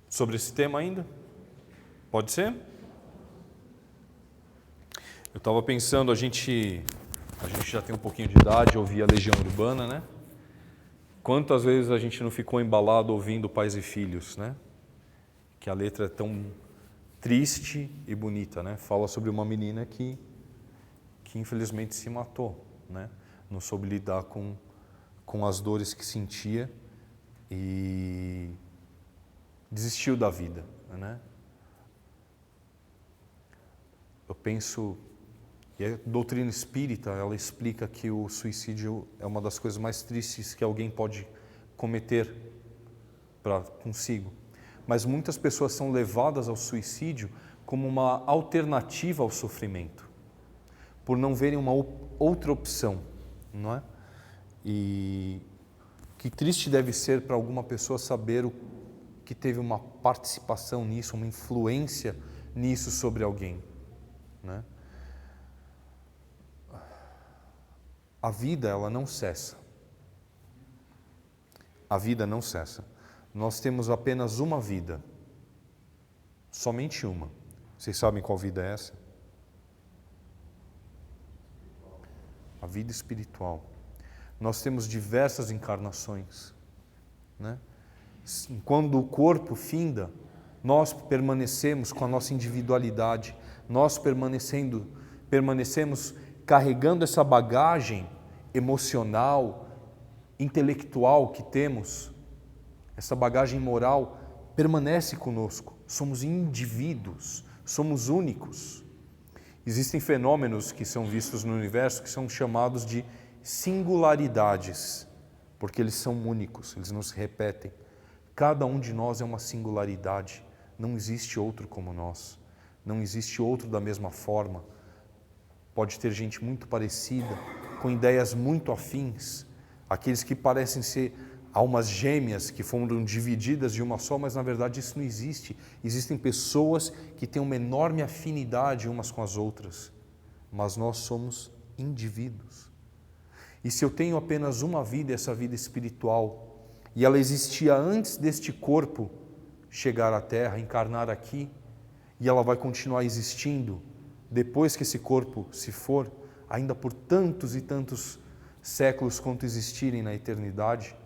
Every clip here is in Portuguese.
sobre esse tema ainda? Pode ser? Eu estava pensando, a gente já tem um pouquinho de idade, ouvia a Legião Urbana, né? Quantas vezes a gente não ficou embalado ouvindo Pais e Filhos, né? Que a letra é tão triste e bonita, né? Fala sobre uma menina que infelizmente se matou, né? Não soube lidar com as dores que sentia e desistiu da vida, né? Eu penso, e a doutrina espírita, ela explica que o suicídio é uma das coisas mais tristes que alguém pode cometer para consigo. Mas muitas pessoas são levadas ao suicídio como uma alternativa ao sofrimento, por não verem uma outra opção, não é? E que triste deve ser para alguma pessoa saber que teve uma participação nisso, uma influência nisso sobre alguém, né? A vida, ela não cessa. A vida não cessa. Nós temos apenas uma vida, somente uma. Vocês sabem qual vida é essa? A vida espiritual. Nós temos diversas encarnações, né? Quando o corpo finda, nós permanecemos com a nossa individualidade, nós permanecemos carregando essa bagagem emocional, intelectual que temos, essa bagagem moral permanece conosco. Somos indivíduos, somos únicos. Existem fenômenos que são vistos no universo que são chamados de singularidades, porque eles são únicos, eles não se repetem. Cada um de nós é uma singularidade, não existe outro como nós, não existe outro da mesma forma. Pode ter gente muito parecida, com ideias muito afins, aqueles que parecem ser almas gêmeas que foram divididas de uma só, mas na verdade isso não existe. Existem pessoas que têm uma enorme afinidade umas com as outras, mas nós somos indivíduos. E se eu tenho apenas uma vida, essa vida espiritual, e ela existia antes deste corpo chegar à Terra, encarnar aqui, e ela vai continuar existindo depois que esse corpo se for, ainda por tantos e tantos séculos quanto existirem na eternidade,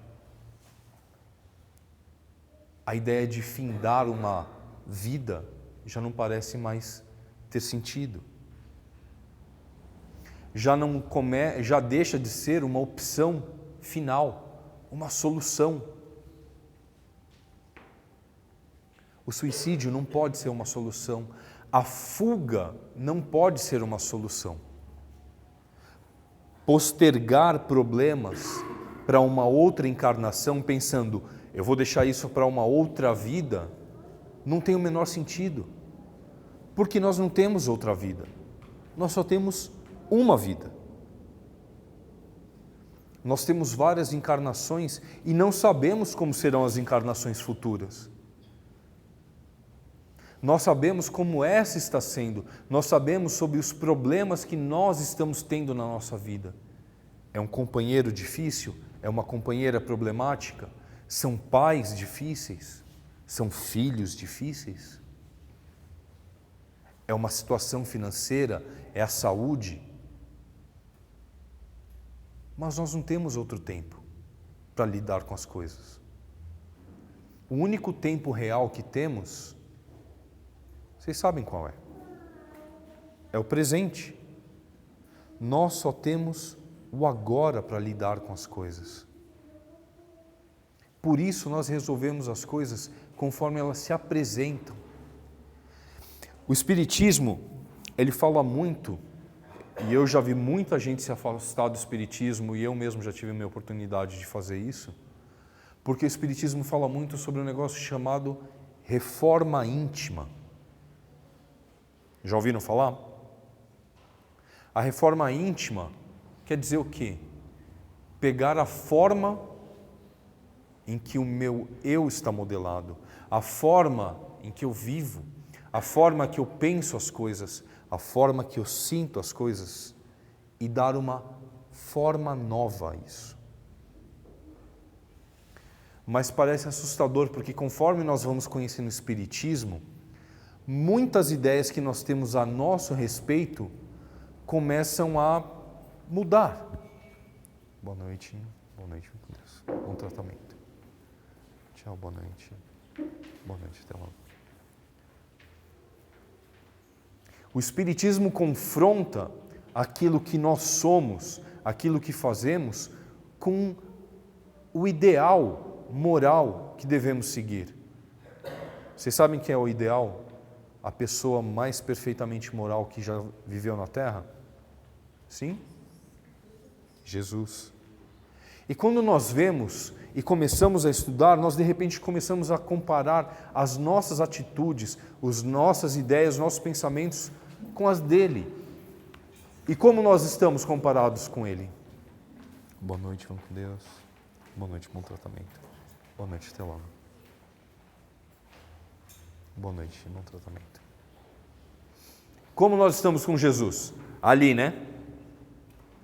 a ideia de findar uma vida já não parece mais ter sentido. Já deixa de ser uma opção final, uma solução. O suicídio não pode ser uma solução. A fuga não pode ser uma solução. Postergar problemas para uma outra encarnação, pensando, eu vou deixar isso para uma outra vida, não tem o menor sentido. Porque nós não temos outra vida. Nós só temos uma vida. Nós temos várias encarnações e não sabemos como serão as encarnações futuras. Nós sabemos como essa está sendo, nós sabemos sobre os problemas que nós estamos tendo na nossa vida. É um companheiro difícil? É uma companheira problemática? São pais difíceis? São filhos difíceis? É uma situação financeira? É a saúde? Mas nós não temos outro tempo para lidar com as coisas. O único tempo real que temos, vocês sabem qual é? É o presente. Nós só temos o agora para lidar com as coisas. Por isso nós resolvemos as coisas conforme elas se apresentam. O Espiritismo, ele fala muito, e eu já vi muita gente se afastar do Espiritismo, e eu mesmo já tive a minha oportunidade de fazer isso, porque o Espiritismo fala muito sobre um negócio chamado reforma íntima. Já ouviram falar? A reforma íntima quer dizer o quê? Pegar a forma em que o meu eu está modelado, a forma em que eu vivo, a forma que eu penso as coisas, a forma que eu sinto as coisas e dar uma forma nova a isso. mas parece assustador, porque conforme nós vamos conhecendo o Espiritismo, muitas ideias que nós temos a nosso respeito começam a mudar. Boa noite, com Deus. Bom tratamento. Tchau, boa noite. Boa noite, até logo. O Espiritismo confronta aquilo que nós somos, aquilo que fazemos, com o ideal moral que devemos seguir. Vocês sabem quem é o ideal? A pessoa mais perfeitamente moral que já viveu na Terra? Sim? Jesus. E quando nós vemos e começamos a estudar, nós de repente começamos a comparar as nossas atitudes, as nossas ideias, os nossos pensamentos com as dele. E como nós estamos comparados com ele? Boa noite, vamos com Deus. Boa noite, bom tratamento. Boa noite, até logo. Boa noite, bom tratamento. Como nós estamos com Jesus? Ali, né?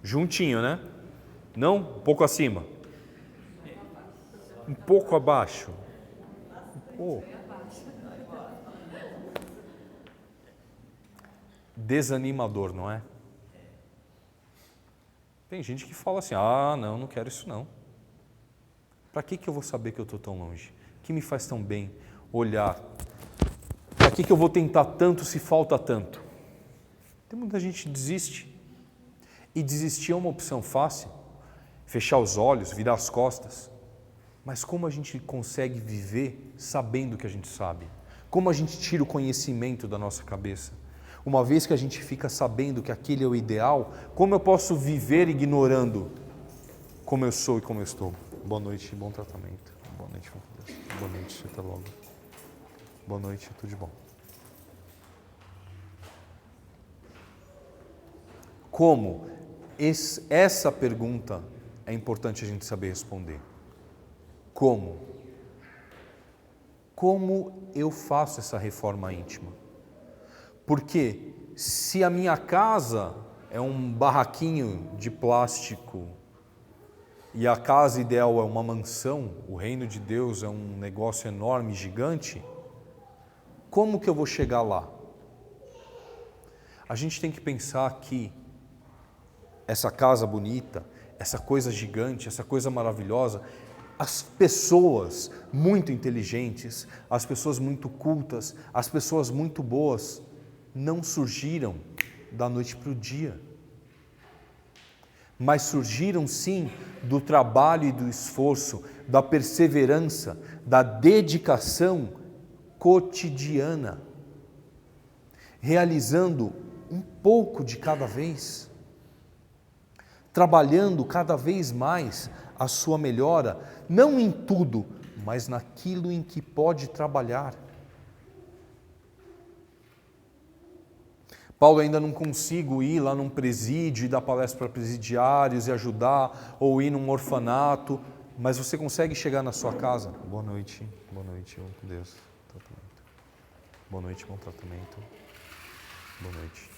Juntinho, né? Não? Um pouco acima. Um pouco abaixo. Um pouco. Desanimador, não é? Tem gente que fala assim, não quero isso não. Para que eu vou saber que eu estou tão longe? O que me faz tão bem olhar? Para que eu vou tentar tanto se falta tanto? Tem muita gente que desiste. E desistir é uma opção fácil. Fechar os olhos, virar as costas. Mas como a gente consegue viver sabendo o que a gente sabe? Como a gente tira o conhecimento da nossa cabeça? Uma vez que a gente fica sabendo que aquele é o ideal, como eu posso viver ignorando como eu sou e como eu estou? Boa noite, bom tratamento. Boa noite, com Deus. Boa noite, até logo. Boa noite, tudo de bom. Como? Essa pergunta é importante a gente saber responder. Como? Como eu faço essa reforma íntima? Porque se a minha casa é um barraquinho de plástico e a casa ideal é uma mansão, o reino de Deus é um negócio enorme, gigante, como que eu vou chegar lá? A gente tem que pensar que essa casa bonita, essa coisa gigante, essa coisa maravilhosa, as pessoas muito inteligentes, as pessoas muito cultas, as pessoas muito boas, não surgiram da noite para o dia. Mas surgiram sim do trabalho e do esforço, da perseverança, da dedicação cotidiana, realizando um pouco de cada vez, trabalhando cada vez mais a sua melhora, não em tudo, mas naquilo em que pode trabalhar. Paulo, ainda não consigo ir lá num presídio e dar palestra para presidiários e ajudar, ou ir num orfanato, mas você consegue chegar na sua casa? Boa noite, vamos com Deus. Tratamento. Boa noite, bom tratamento. Boa noite.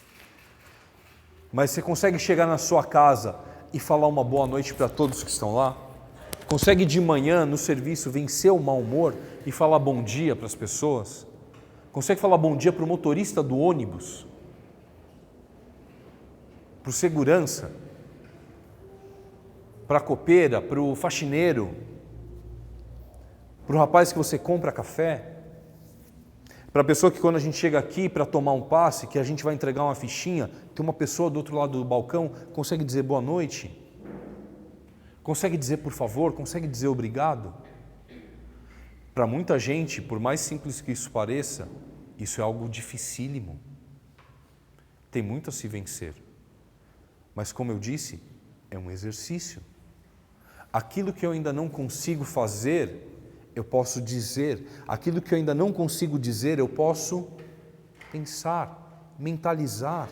Mas você consegue chegar na sua casa e falar uma boa noite para todos que estão lá? Consegue de manhã no serviço vencer o mau humor e falar bom dia para as pessoas? Consegue falar bom dia para o motorista do ônibus? Para o segurança? Para a copeira? Para o faxineiro? Para o rapaz que você compra café? Para a pessoa que quando a gente chega aqui para tomar um passe, que a gente vai entregar uma fichinha, tem uma pessoa do outro lado do balcão, consegue dizer boa noite? Consegue dizer por favor? Consegue dizer obrigado? Para muita gente, por mais simples que isso pareça, isso é algo dificílimo. Tem muito a se vencer. Mas como eu disse, é um exercício. Aquilo que eu ainda não consigo fazer, eu posso dizer. Aquilo que eu ainda não consigo dizer, eu posso pensar, mentalizar.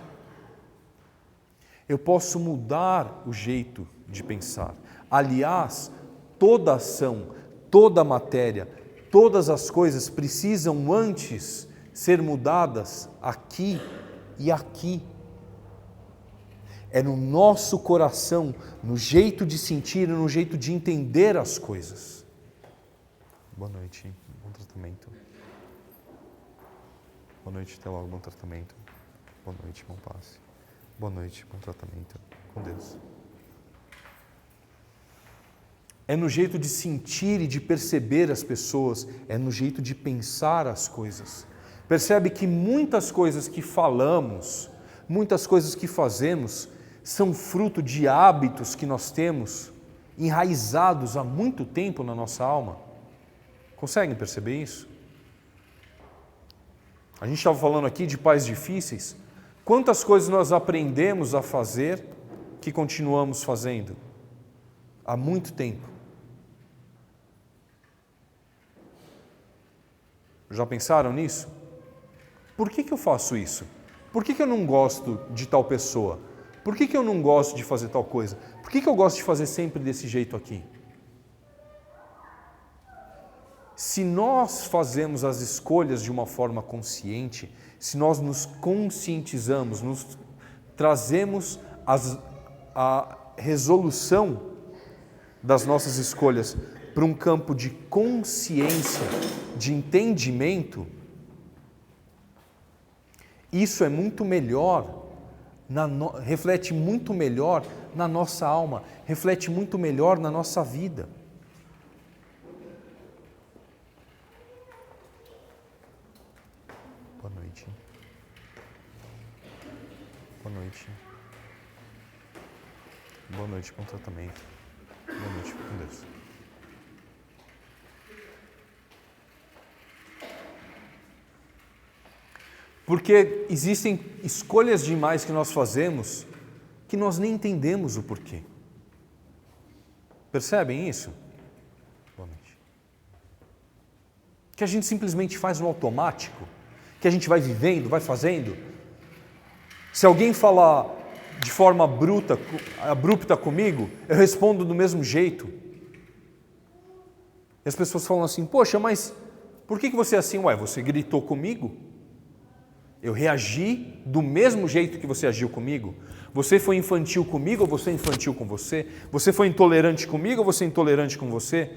Eu posso mudar o jeito de pensar. Aliás, toda ação, toda matéria, todas as coisas precisam antes ser mudadas aqui e aqui. É no nosso coração, no jeito de sentir e no jeito de entender as coisas. Boa noite, bom tratamento. Boa noite, até logo, bom tratamento. Boa noite, bom passe. Boa noite, bom tratamento. Com Deus. É no jeito de sentir e de perceber as pessoas, é no jeito de pensar as coisas. Percebe que muitas coisas que falamos, muitas coisas que fazemos, são fruto de hábitos que nós temos enraizados há muito tempo na nossa alma. Conseguem perceber isso? A gente estava falando aqui de pais difíceis. Quantas coisas nós aprendemos a fazer que continuamos fazendo há muito tempo? Já pensaram nisso? Por que eu faço isso? Por que eu não gosto de tal pessoa? Por que eu não gosto de fazer tal coisa? Por que eu gosto de fazer sempre desse jeito aqui? Se nós fazemos as escolhas de uma forma consciente, se nós nos conscientizamos, nos trazemos a resolução das nossas escolhas para um campo de consciência, de entendimento, isso é muito melhor, reflete muito melhor na nossa alma, reflete muito melhor na nossa vida. Boa noite. Boa noite. Boa noite, bom tratamento. Boa noite, com Deus. Porque existem escolhas demais que nós fazemos que nós nem entendemos o porquê. Percebem isso? Boa noite. Que a gente simplesmente faz no automático, que a gente vai vivendo, vai fazendo. Se alguém falar de forma abrupta comigo, eu respondo do mesmo jeito. E as pessoas falam assim, poxa, mas por que você é assim? Ué, você gritou comigo? Eu reagi do mesmo jeito que você agiu comigo? Você foi infantil comigo ou você é infantil com você? Você foi intolerante comigo ou você é intolerante com você?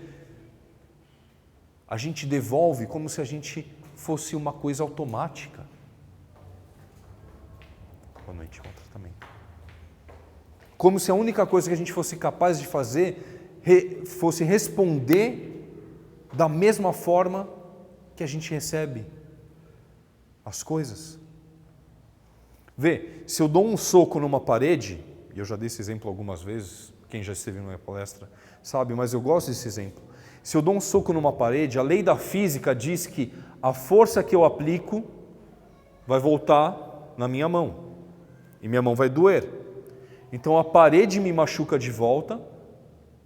A gente devolve como se a gente fosse uma coisa automática. Boa noite, bom tratamento. Como se a única coisa que a gente fosse capaz de fazer fosse responder da mesma forma que a gente recebe as coisas. Vê, se eu dou um soco numa parede, e eu já dei esse exemplo algumas vezes, quem já esteve numa palestra sabe, mas eu gosto desse exemplo. Se eu dou um soco numa parede, a lei da física diz que a força que eu aplico vai voltar na minha mão, e minha mão vai doer. Então a parede me machuca de volta,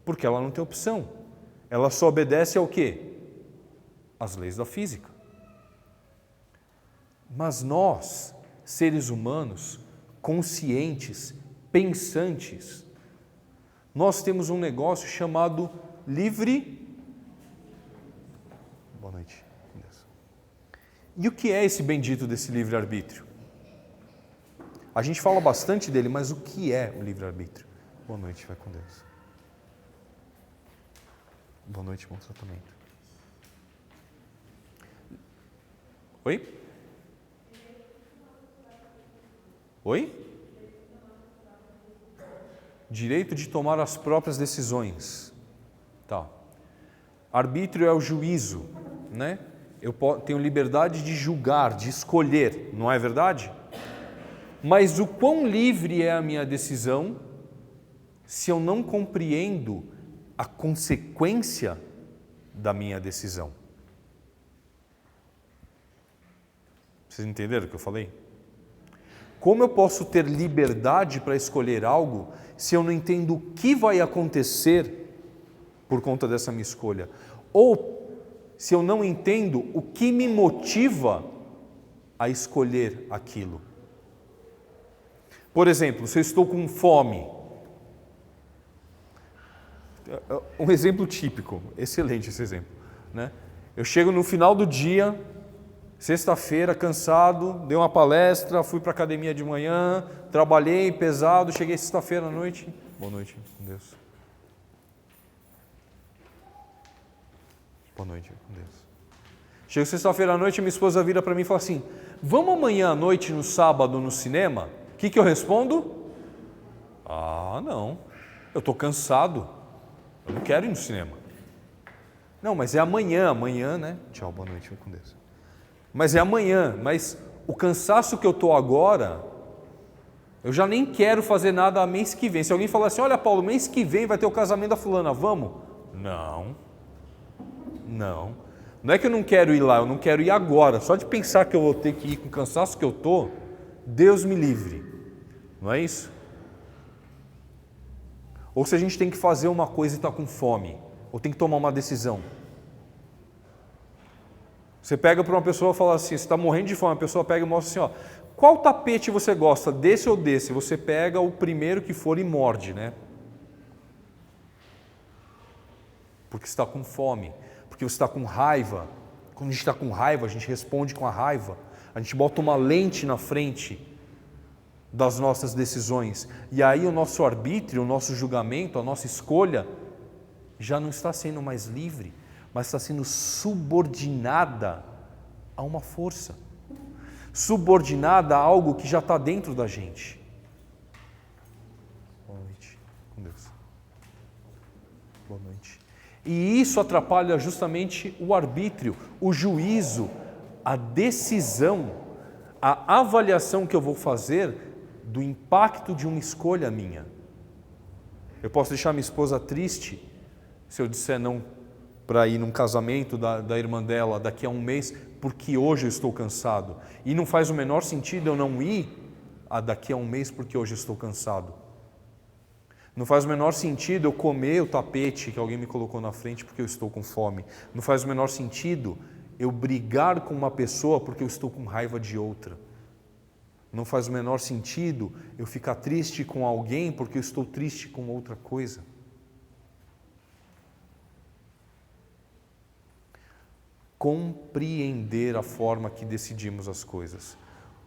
porque ela não tem opção. Ela só obedece ao quê? Às leis da física. Mas nós, seres humanos, conscientes, pensantes, nós temos um negócio chamado Boa noite. E o que é esse bendito desse livre-arbítrio? A gente fala bastante dele, mas o que é o livre-arbítrio? Boa noite, vai com Deus. Boa noite, bom tratamento. Oi? Oi? Direito de tomar as próprias decisões. Tá. Arbítrio é o juízo, né? Eu tenho liberdade de julgar, de escolher, não é verdade? Mas o quão livre é a minha decisão se eu não compreendo a consequência da minha decisão? Vocês entenderam o que eu falei? Como eu posso ter liberdade para escolher algo se eu não entendo o que vai acontecer por conta dessa minha escolha? Ou se eu não entendo o que me motiva a escolher aquilo? Por exemplo, se eu estou com fome, um exemplo típico, excelente esse exemplo, né? Eu chego no final do dia, sexta-feira, cansado, dei uma palestra, fui para a academia de manhã, trabalhei pesado, cheguei sexta-feira à noite. Boa noite, com Deus. Boa noite, com Deus. Chega sexta-feira à noite, minha esposa vira para mim e fala assim, vamos amanhã à noite, no sábado, no cinema? O que eu respondo? Ah, não, eu estou cansado, eu não quero ir no cinema. Não, mas é amanhã, né? Tchau, boa noite, com Deus. Mas é amanhã, mas o cansaço que eu estou agora, eu já nem quero fazer nada mês que vem. Se alguém falar assim, olha Paulo, mês que vem vai ter o casamento da fulana, vamos? Não. Não é que eu não quero ir lá, eu não quero ir agora. Só de pensar que eu vou ter que ir com o cansaço que eu estou, Deus me livre. Não é isso? Ou se a gente tem que fazer uma coisa e está com fome, ou tem que tomar uma decisão. Você pega para uma pessoa e fala assim, você está morrendo de fome, a pessoa pega e mostra assim, ó, qual tapete você gosta, desse ou desse? Você pega o primeiro que for e morde, né? Porque você está com fome, porque você está com raiva. Quando a gente está com raiva, a gente responde com a raiva. A gente bota uma lente na frente das nossas decisões. E aí o nosso arbítrio, o nosso julgamento, a nossa escolha já não está sendo mais livre, mas está sendo subordinada a uma força, subordinada a algo que já está dentro da gente. Boa noite, com Deus. Boa noite. E isso atrapalha justamente o arbítrio, o juízo, a decisão, a avaliação que eu vou fazer do impacto de uma escolha minha. Eu posso deixar minha esposa triste se eu disser não para ir num casamento da irmã dela daqui a um mês, porque hoje eu estou cansado. E não faz o menor sentido eu não ir daqui a um mês porque hoje eu estou cansado. Não faz o menor sentido eu comer o tapete que alguém me colocou na frente porque eu estou com fome. Não faz o menor sentido eu brigar com uma pessoa porque eu estou com raiva de outra. Não faz o menor sentido eu ficar triste com alguém porque eu estou triste com outra coisa. Compreender a forma que decidimos as coisas.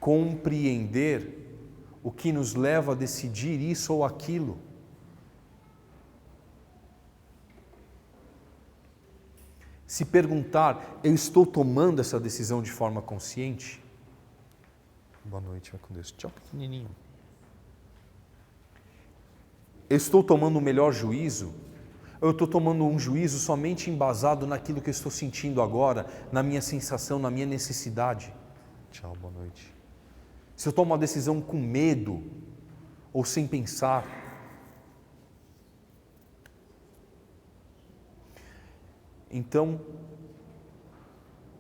Compreender o que nos leva a decidir isso ou aquilo. Se perguntar, eu estou tomando essa decisão de forma consciente? Boa noite, vai com Deus. Tchau, pequenininho. Eu estou tomando o melhor juízo? Ou eu estou tomando um juízo somente embasado naquilo que eu estou sentindo agora, na minha sensação, na minha necessidade? Tchau, boa noite. Se eu tomo uma decisão com medo ou sem pensar? Então,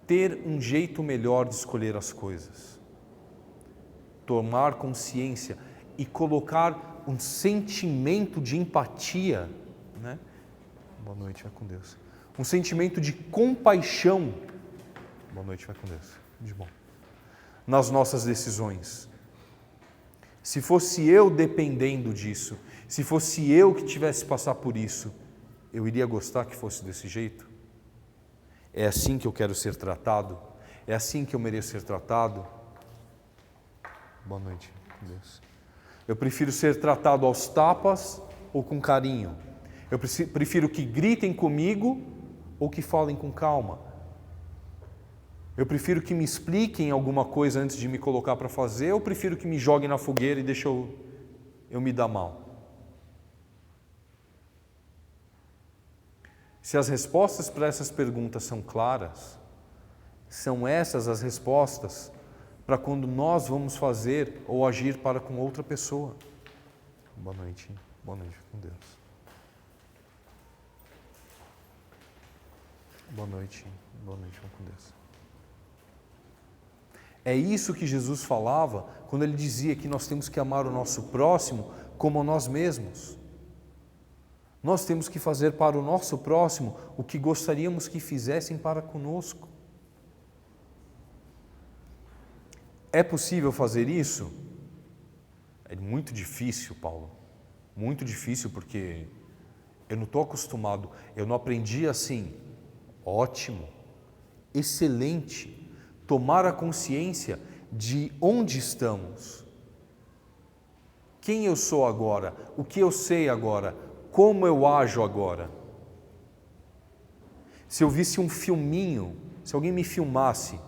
ter um jeito melhor de escolher as coisas. Tomar consciência e colocar um sentimento de empatia, né? Boa noite, vai com Deus. Um sentimento de compaixão. Boa noite, vai com Deus. De bom. Nas nossas decisões. Se fosse eu dependendo disso, se fosse eu que tivesse que passar por isso, eu iria gostar que fosse desse jeito? É assim que eu quero ser tratado? É assim que eu mereço ser tratado? Boa noite, com Deus. Eu prefiro ser tratado aos tapas ou com carinho? Eu prefiro que gritem comigo ou que falem com calma? Eu prefiro que me expliquem alguma coisa antes de me colocar para fazer ou prefiro que me joguem na fogueira e deixem eu me dar mal? Se as respostas para essas perguntas são claras, são essas as respostas para quando nós vamos fazer ou agir para com outra pessoa. Boa noite com Deus. Boa noite com Deus. É isso que Jesus falava quando ele dizia que nós temos que amar o nosso próximo como a nós mesmos. Nós temos que fazer para o nosso próximo o que gostaríamos que fizessem para conosco. É possível fazer isso? É muito difícil, Paulo. Muito difícil porque eu não estou acostumado, eu não aprendi assim. Ótimo, excelente. Tomar a consciência de onde estamos. Quem eu sou agora? O que eu sei agora? Como eu ajo agora? Se eu visse um filminho, se alguém me filmasse,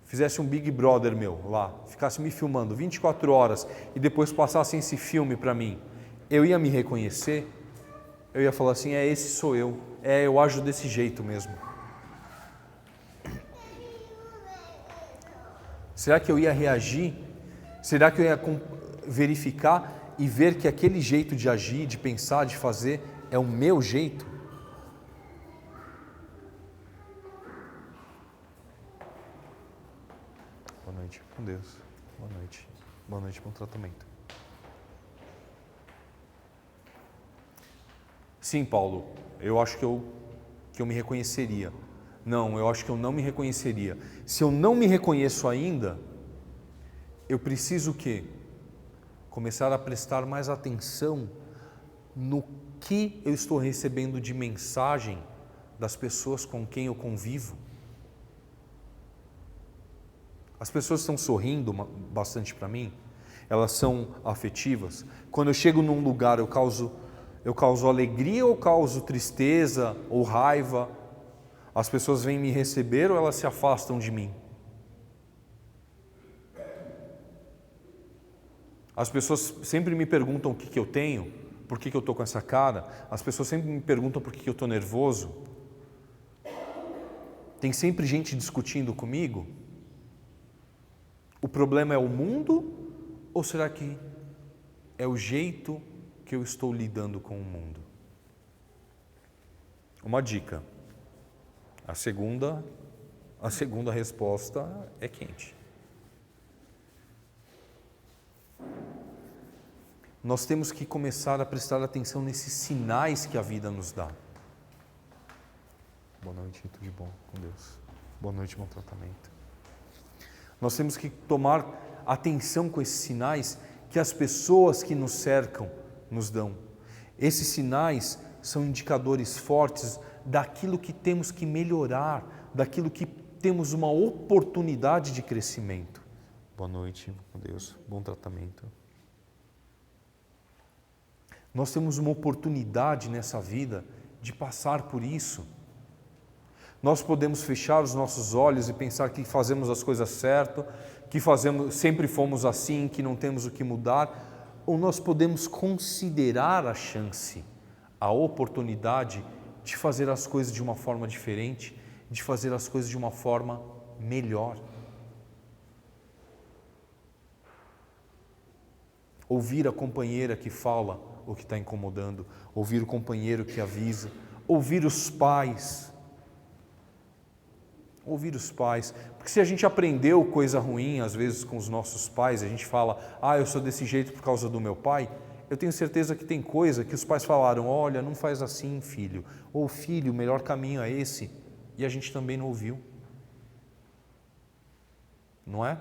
fizesse um Big Brother meu lá, ficasse me filmando 24 horas e depois passasse esse filme para mim, eu ia me reconhecer? Eu ia falar assim, esse sou eu, eu ajo desse jeito mesmo. Será que eu ia reagir? Será que eu ia verificar e ver que aquele jeito de agir, de pensar, de fazer é o meu jeito? Boa noite com Deus. Boa noite. Boa noite, bom tratamento. Sim, Paulo, eu acho que eu me reconheceria. Não, eu acho que eu não me reconheceria. Se eu não me reconheço ainda, eu preciso o quê? Começar a prestar mais atenção no que eu estou recebendo de mensagem das pessoas com quem eu convivo. As pessoas estão sorrindo bastante para mim, elas são afetivas. Quando eu chego num lugar, eu causo alegria ou causo tristeza ou raiva? As pessoas vêm me receber ou elas se afastam de mim? As pessoas sempre me perguntam o que eu tenho, por que eu estou com essa cara. As pessoas sempre me perguntam por que eu estou nervoso. Tem sempre gente discutindo comigo. O problema é o mundo ou será que é o jeito que eu estou lidando com o mundo? Uma dica. A segunda resposta é quente. Nós temos que começar a prestar atenção nesses sinais que a vida nos dá. Boa noite, tudo de bom com Deus. Boa noite, bom tratamento. Nós temos que tomar atenção com esses sinais que as pessoas que nos cercam nos dão. Esses sinais são indicadores fortes daquilo que temos que melhorar, daquilo que temos uma oportunidade de crescimento. Boa noite, com Deus, bom tratamento. Nós temos uma oportunidade nessa vida de passar por isso. Nós podemos fechar os nossos olhos e pensar que fazemos as coisas certo, que sempre fomos assim, que não temos o que mudar, ou nós podemos considerar a chance, a oportunidade de fazer as coisas de uma forma diferente, de fazer as coisas de uma forma melhor. Ouvir a companheira que fala o que está incomodando, ouvir o companheiro que avisa, ouvir os pais. Ouvir os pais, porque se a gente aprendeu coisa ruim às vezes com os nossos pais, a gente fala, eu sou desse jeito por causa do meu pai, eu tenho certeza que tem coisa que os pais falaram, olha, não faz assim, filho, ou filho, o melhor caminho é esse, e a gente também não ouviu, não é?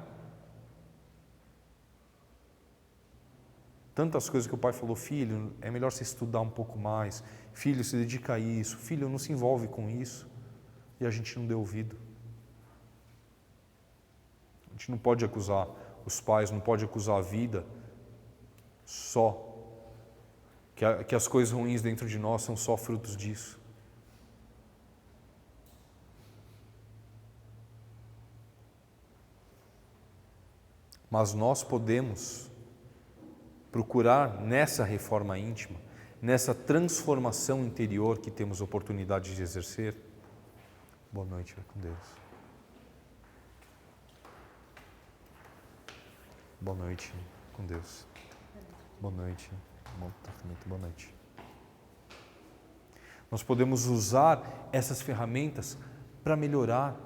Tantas coisas que o pai falou, filho, é melhor você estudar um pouco mais, filho, se dedica a isso, filho, não se envolve com isso, e a gente não deu ouvido. A gente não pode acusar os pais, não pode acusar a vida só, que as coisas ruins dentro de nós são só frutos disso. Mas nós podemos procurar nessa reforma íntima, nessa transformação interior que temos oportunidade de exercer. Boa noite, com Deus. Boa noite, com Deus. Boa noite, bom tratamento, boa noite. Nós podemos usar essas ferramentas para melhorar.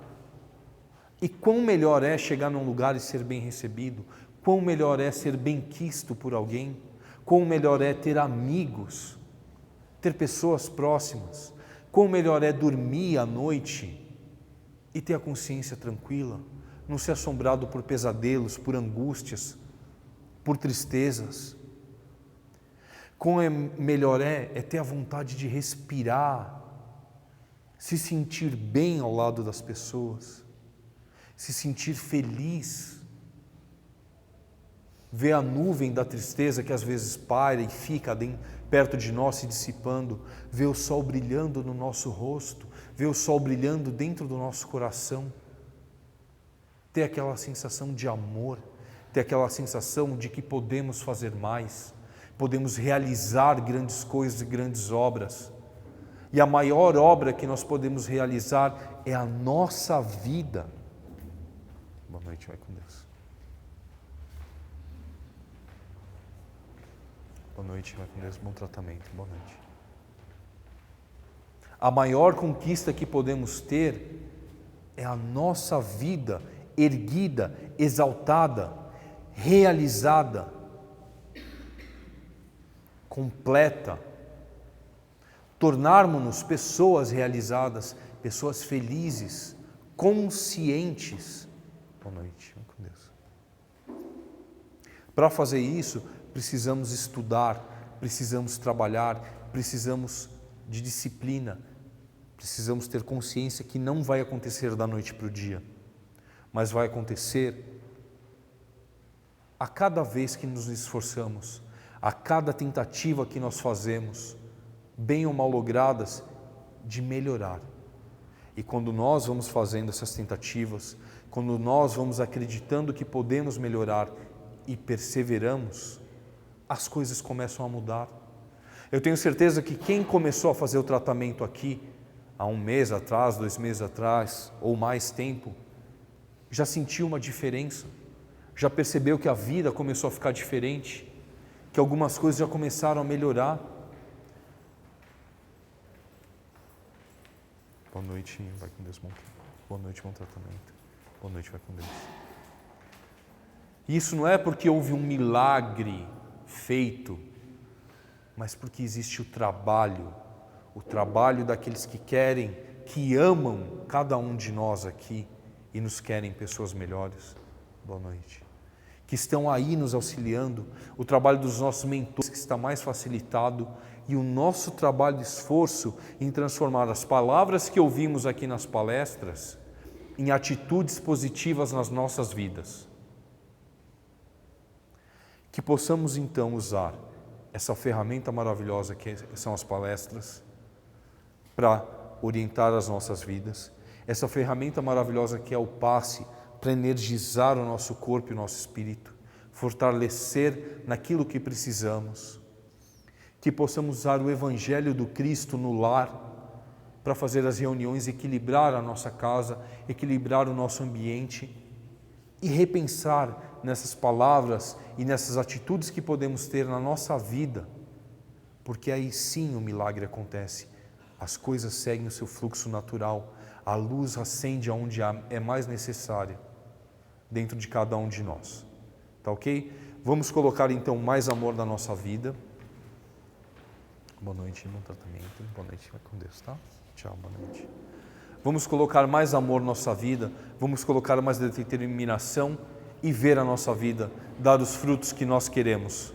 E quão melhor é chegar num lugar e ser bem recebido, quão melhor é ser bem quisto por alguém, quão melhor é ter amigos, ter pessoas próximas, quão melhor é dormir à noite e ter a consciência tranquila, não ser assombrado por pesadelos, por angústias, por tristezas. Quão melhor é ter a vontade de respirar, se sentir bem ao lado das pessoas, se sentir feliz. Vê a nuvem da tristeza que às vezes paira e fica perto de nós se dissipando. Vê o sol brilhando no nosso rosto. Vê o sol brilhando dentro do nosso coração. Ter aquela sensação de amor. Ter aquela sensação de que podemos fazer mais. Podemos realizar grandes coisas e grandes obras. E a maior obra que nós podemos realizar é a nossa vida. Boa noite, vai com Deus. Boa noite, vai com Deus, bom tratamento, boa noite. A maior conquista que podemos ter é a nossa vida erguida, exaltada, realizada, completa. Tornarmos-nos pessoas realizadas, pessoas felizes, conscientes. Boa noite, vai com Deus. Para fazer isso, precisamos estudar, precisamos trabalhar, precisamos de disciplina, precisamos ter consciência que não vai acontecer da noite para o dia, mas vai acontecer a cada vez que nos esforçamos, a cada tentativa que nós fazemos, bem ou mal logradas, de melhorar. E quando nós vamos fazendo essas tentativas, quando nós vamos acreditando que podemos melhorar e perseveramos, as coisas começam a mudar. Eu tenho certeza que quem começou a fazer o tratamento aqui, há 1 mês atrás, 2 meses atrás, ou mais tempo, já sentiu uma diferença, já percebeu que a vida começou a ficar diferente, que algumas coisas já começaram a melhorar. Boa noite, vai com Deus, boa noite, bom tratamento. Boa noite, vai com Deus. Isso não é porque houve um milagre feito, mas porque existe o trabalho daqueles que querem, que amam cada um de nós aqui e nos querem pessoas melhores. Boa noite. Que estão aí nos auxiliando, o trabalho dos nossos mentores que está mais facilitado e o nosso trabalho de esforço em transformar as palavras que ouvimos aqui nas palestras em atitudes positivas nas nossas vidas. Que possamos então usar essa ferramenta maravilhosa que são as palestras para orientar as nossas vidas, essa ferramenta maravilhosa que é o passe para energizar o nosso corpo e o nosso espírito, fortalecer naquilo que precisamos, que possamos usar o Evangelho do Cristo no lar para fazer as reuniões, equilibrar a nossa casa, equilibrar o nosso ambiente e repensar nessas palavras e nessas atitudes que podemos ter na nossa vida, porque aí sim o milagre acontece, as coisas seguem o seu fluxo natural, a luz acende onde é mais necessária, dentro de cada um de nós, tá ok? Vamos colocar então mais amor na nossa vida. Boa noite, bom tratamento, boa noite, vai com Deus, tá? Tchau, boa noite. Vamos colocar mais amor na nossa vida, vamos colocar mais determinação e ver a nossa vida dar os frutos que nós queremos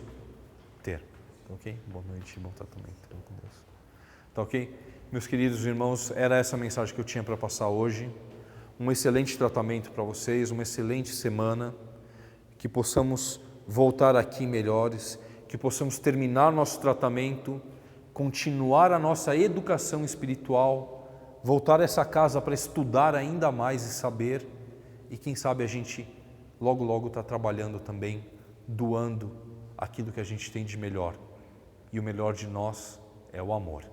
ter. Tá ok? Boa noite, bom tratamento. Com Deus. Tá ok? Meus queridos irmãos, era essa a mensagem que eu tinha para passar hoje. Um excelente tratamento para vocês, uma excelente semana. Que possamos voltar aqui melhores, que possamos terminar nosso tratamento, continuar a nossa educação espiritual, voltar a essa casa para estudar ainda mais e saber, e quem sabe a gente logo está trabalhando também, doando aquilo que a gente tem de melhor. E o melhor de nós é o amor.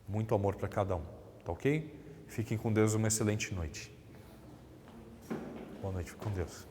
Muito amor para cada um, tá ok? Fiquem com Deus, uma excelente noite. Boa noite, com Deus.